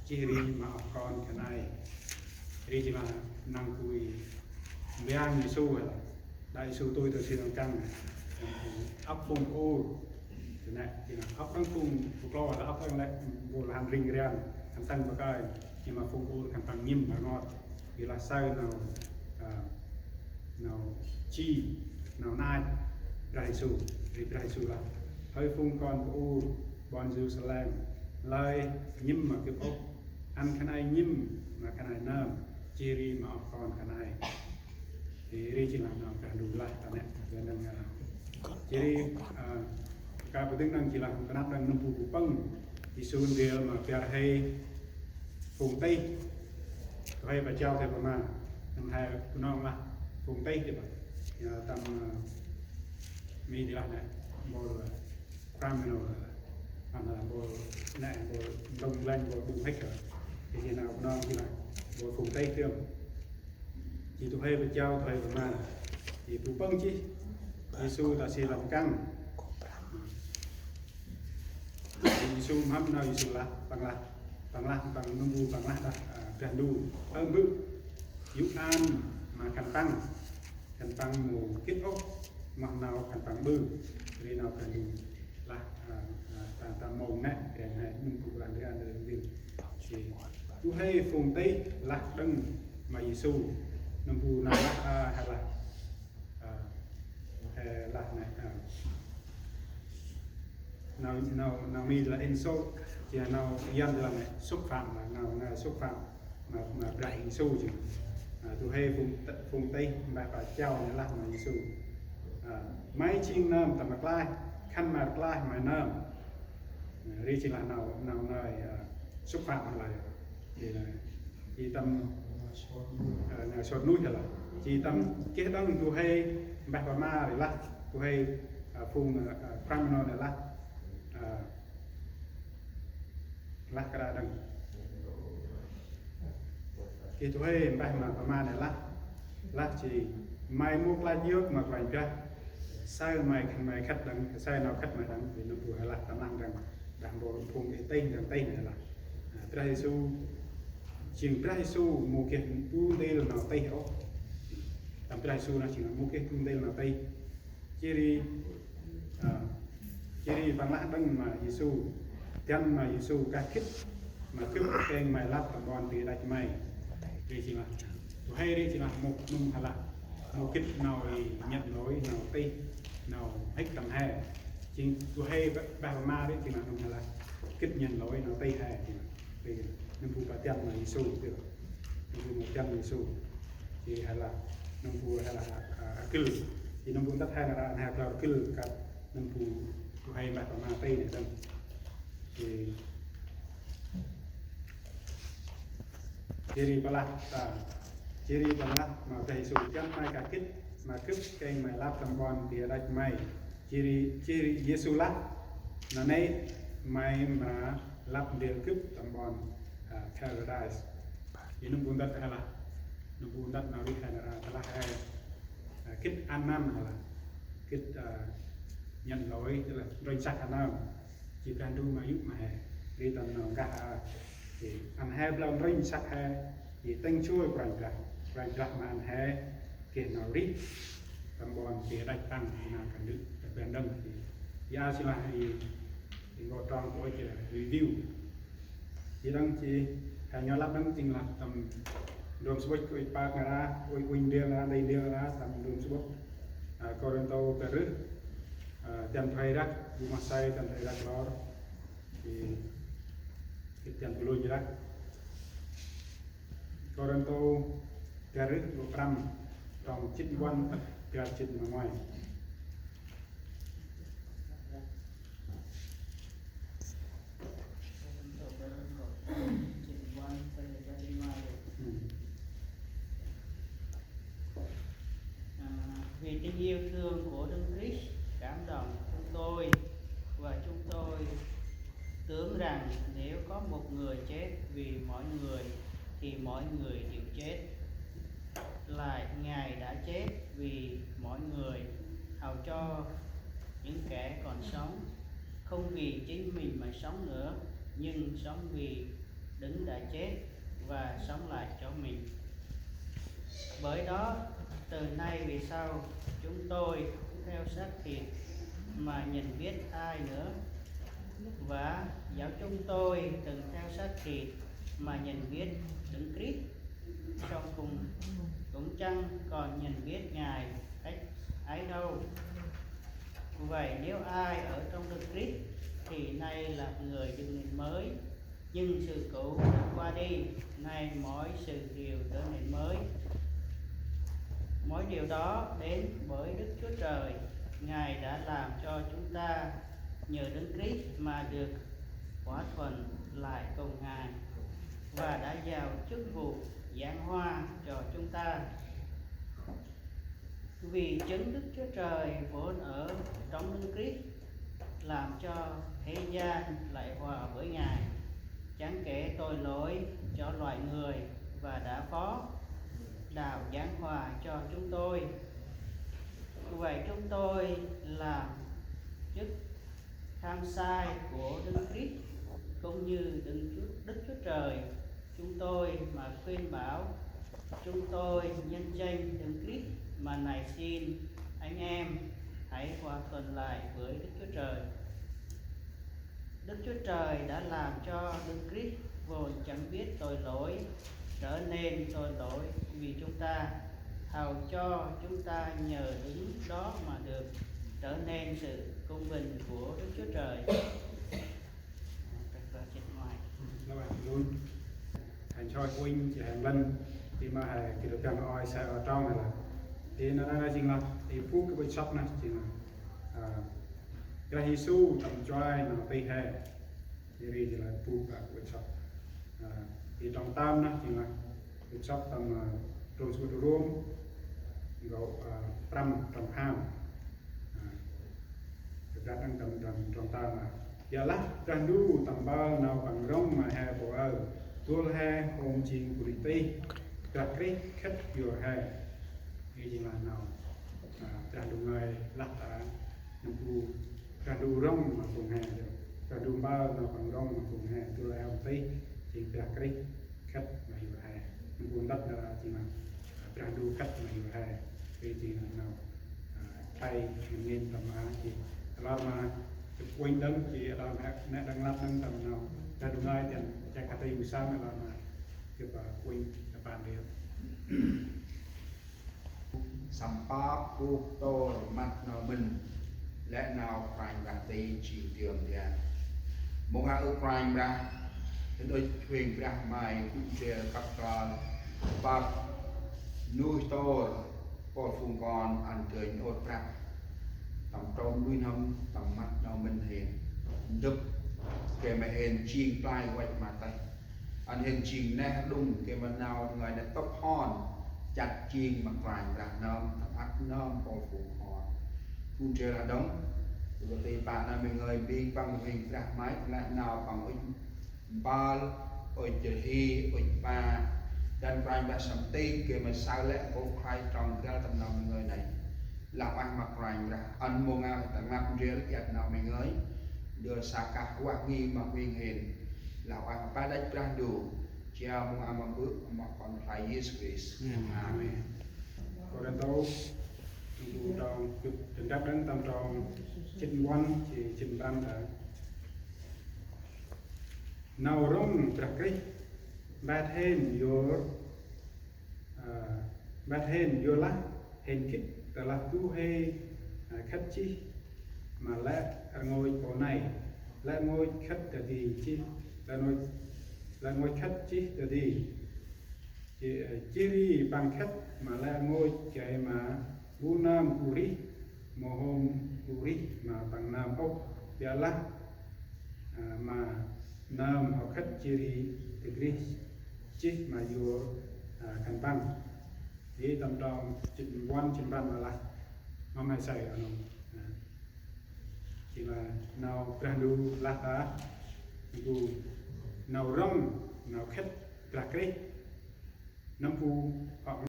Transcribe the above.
chỉ ri mà con cái này ri chỉ là năng cùi beang như su rồi đại su tôi từ xin căng ấp phun ô thế này thì là ấp đang phun phục lo là ấp đang lại bộ là hàng ring riêng hàng tăng bậc ai nhưng mà phun ô hàng tăng nhím và ngọt vì là sao nào chi nào nai đại su là hơi phun con ô bọn Jerusalem lời nhím mà cái ốc ăn cái này nhím mà cái này nơm chi ri mà con cái này thì ri chỉ làm nào cả đủ lại ta nè nên là chỉ cả bộ tiếng năng chỉ làm cái nắp đang nằm phụ băng thì xuân điều mà phải hay vùng tây hay bà trao theo mà năm hai non là vùng tây thì bà tầm mi đi lại này bộ criminal làm là bộ này bộ đông lên bộ bùng hết rồi thì khi nào non thì là bộ vùng tây thường chỉ tụi hay bà trao thời mà thì phụ băng chứ Giêsu ta sẽ làm căng Giêsu hâm nào Giêsu là bằng nông vụ bằng là tràn đủ hơn bước giúp an mà cần tăng mù kết ốc mặc nào cần tăng bư vì nào cần đủ là ta màu nè để này nông vụ làm cái ăn được gì thì tu hay phùng tây lạc đăng mà Giêsu nông vụ nào hay là này nào mi là in số thì nào dân là này xúc phạm là nào xúc phạm mà đại Giêsu chứ tụi hay vùng tây bà trao này là mà Giêsu máy chiên nơm tầm mặt lai khăn mặt lai mà nơm đi chỉ là nào nơi xúc phạm lại thì là chỉ tâm sốt núi là chỉ tâm cái đó tụi hay bà ma để là tụi hay phun criminal để là cái đó đằng cái tụi hay bà ma để là chỉ mai mua lá dược mà vài cái sai mày khách đằng sai nào khách mày đằng thì nó vừa là tầm năng rằng đằng bộ phun cái tây này là Pra Giêsu chuyện Pra Giêsu một cái tu đây là nào tây hả tầm Pra Giêsu là chỉ là một cái tu đây là tây chỉ đi bằng lá đằng mà Giêsu chân mà Giêsu ca khích mà cướp cái mày lắp tầm bọn thì đại mày thì chỉ là hay đi chỉ là một nung hay là một kích nào nhận lỗi nào tây nào hết tầm hai chỉ tôi hay bà ma đấy thì là nung hay là kích nhận lỗi nào tây hai thì vì nông phụ bà chân mà Giêsu được nông phụ một chân Giêsu thì hay là nông phụ hay là kêu thì nông phụ tất hai là hạt là kêu cả nông phụ hay bà ma tây này chân thì ciri balak mà thầy sụt chân mai cả kích mà cướp cây mày lắp tầm bon thì đặt mày ciri Giêsu lắc là này mày mà lắp điều cướp tầm bon paradise thì nó buồn đất hay là nó buồn đất nào đi hay là hay kích ăn năn hay là kích nhận lỗi tức là rơi sắc ăn năn chỉ cần đu mà giúp mà đi tầm nào cả thì ăn hai lần rơi sắc hay thì tăng chui rành mà ăn hai kia nào rít tầm bon kia đại tăng thì nào cần được bên đông thì ai xin lại thì gọi tròn của chị review thì đang chỉ hay nhau lắp đang chính là tầm đường số của ba cái ra win điên ra đây điên ra tầm đường số Corinto Peru tiền thay đất nhưng mà sai tiền thay đất đó thì cái tiền của lôi như đó Corinto Peru một trăm trong chích quan cả chích mà ngoài vì tình yêu thương của Đức Christ cảm động chúng tôi và chúng tôi tưởng rằng nếu có một người chết vì mọi người thì mọi người đều chết, lại Ngài đã chết vì mọi người hầu cho những kẻ còn sống không vì chính mình mà sống nữa nhưng sống vì Đấng đã chết và sống lại cho mình. Bởi đó, từ nay về sau, chúng tôi không theo xác thịt mà nhận biết ai nữa. Và giáo chúng tôi từng theo xác thịt mà nhận biết Đấng Christ, song cũng chẳng còn nhận biết Ngài cách ấy đâu. Vậy nếu ai ở trong Đấng Christ thì nay là người dựng nên mới, nhưng sự cũ đã qua đi, nay mỗi sự điều trở nên mới. Mỗi điều đó đến bởi Đức Chúa Trời. Ngài đã làm cho chúng ta nhờ Đấng Christ mà được hòa thuận lại cùng Ngài, và đã giao chức vụ giảng hoa cho chúng ta. Vì chính Đức Chúa Trời vốn ở trong Đấng Christ làm cho thế gian lại hòa với Ngài, chẳng kể tội lỗi cho loài người, và đã phó đạo giảng hòa cho chúng tôi. Vậy chúng tôi làm chức tham sai của Đấng Christ, cũng như Đức Chúa Trời chúng tôi mà khuyên bảo chúng tôi nhân danh Đấng Christ mà này xin anh em hãy hòa thuận lại với Đức Chúa Trời. Đức Chúa Trời đã làm cho Đấng Christ vốn chẳng biết tội lỗi trở nên tội lỗi vì chúng ta, hầu cho chúng ta nhờ Đấng đó mà được trở nên sự công bình của Đức Chúa Trời. Các bạn luôn hành cho huynh chỉ hành lân thì mà hay cái được rằng oi sẽ ở trong này là thì nó là chính là thì phú cái bên shop này chính là cái Giêsu tầm trai nó tây hè thì vì là phú cả bên shop thì trong tam nó chính là bên shop tầm rồi số đồ rôm gạo trăm trong ham ra đang tầm trong tam mà giờ lắc trang đu tầm bao nào bằng rong mà hè bộ ở tua hè hồn chiên của đi đặt cái khách vừa hè như gì là nào trang đu người lắc ở nằm đu trang đu rong mà cùng hè được trang đu bao nào bằng rong mà cùng hè tua hè hồn tí chỉ đặt cái khách mà vừa hè nằm buồn đất là chỉ là trang đu khách mà vừa hè thì chỉ là nào tay nhìn tầm á thì là mà quên đấng thì là mẹ đang làm đấng tầm nào ra đúng ngay thì chạy cả tay buổi sáng là mà kêu bà quên là bàn đi sắm bắp cúp tô mặt nó mình lẽ nào phải là tì chịu trường thì một hai ước phải ra đến đôi thuyền ra mai cũng chưa cặp tròn bắp nuôi tô có phun con ăn cười ốt ra tầm trông nuôi nông tầm mắt nó mình hiện đực kể mà hiện chiên tay quay mà tay anh hiện chiên nè đúng kể mà nào người đã tóc hòn chặt chiên mà vài ra nôm tầm ắt nôm còn phụ hòn phun chơi là đóng rồi thì bạn là mình người đi bằng hình ra máy lại nào bằng ích ba ôi trời hi ôi ba dan vài ba sầm tê kể mà sao lẽ cô khai trong cái tầm nào người này làm ăn mặc rành ra ăn mua ngao tặng mặc riêng giặt nào mình ấy đưa xa cả quả nghi mà nguyên hiền làm ăn ba đánh trang đủ treo mua ăn mà bước mà còn phải Jesus Christ. Amen. Còn đến đâu trong từng các đến tâm trong chín quan thì chín ban đã nào rong trắc cái bát hên vô lá hên kích là tu hay khách chi mà lẽ ngồi chỗ này lẽ ngồi khách là gì chi là ngồi khách chi là gì chỉ đi bằng khách mà lẽ ngồi chạy mà bu nam curi mồ hôn curi mà bằng nam ốc giờ lá mà nam học khách chỉ đi từ chi mà vô căn bằng thì tầm trong chỉnh quan chỉnh ban mà lại mà mày xài ở nó chỉ là nào trang đu lá tá đu nào rong nào khách là cái năm phu họ